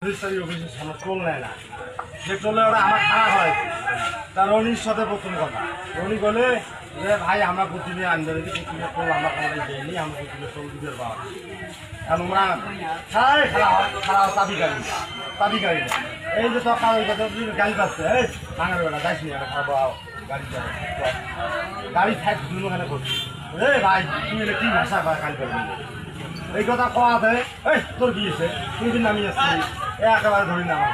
অফিসের সামনে টোল নেয় না, যে টোলে ওরা আমার খারাপ হয়। তা রনির সাথে প্রথম কথা, রনি বলে যে ভাই আমরা প্রতিদিন আনতে প্রতিদিনের টোল আমরা কোনো দেয়নি, আমরা প্রতিদিনের টোল দিতে পাওয়া। কারণ ওরা খারাপ চাবি গাড়ি না, এই যে সব গাড়ি পাচ্ছে, এই ভাঙার বেলা যাইস নি খাবো গাড়ি যাবে, গাড়ি থাক দুখানে করছি। এই ভাই তুমি কি ভাষা গাড়ি করবি, এই কথা কওয়াতে এই তোর কি আছে তুই দিন নামিয়ে আসছি একেবারে ধরি না আমার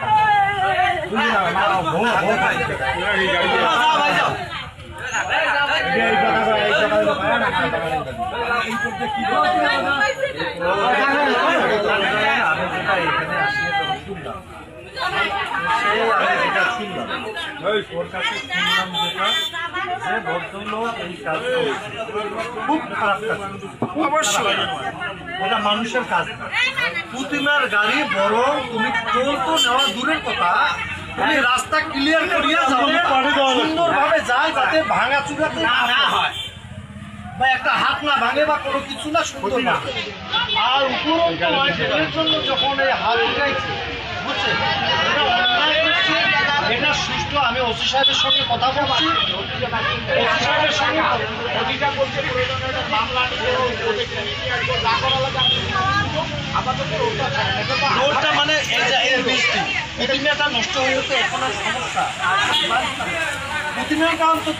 অবশ্যই এটা মানুষের কাজ না। প্রতিমার গাড়ি বরং তুমি টোল তো নেওয়া দূরের কথা, তুমি রাস্তা ক্লিয়ার করিয়া সুন্দরভাবে যায় যাতে ভাঙা চুরাতে না হয় বা একটা হাত না ভাঙে বা কোনো কিছু না, সুন্দর না। আর উপরের জন্য যখন এই হাত উঠাইছে বুঝছেন, এটা অন্যায় করছে, এটা সুষ্ঠু। আমি ওসি সাহেবের সঙ্গে কথা বলছি, ওসি সাহেবের সঙ্গে রোডটা মানে এই বৃষ্টি প্রতিমাটা নষ্ট হয়ে গেছে, এখন আর সমস্যা প্রতিমার কারণ তো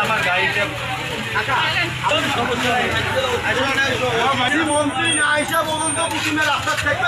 আমার গাড়িটা মন্ত্রী না এসে বলুন তো প্রতিমার রাস্তা থেকে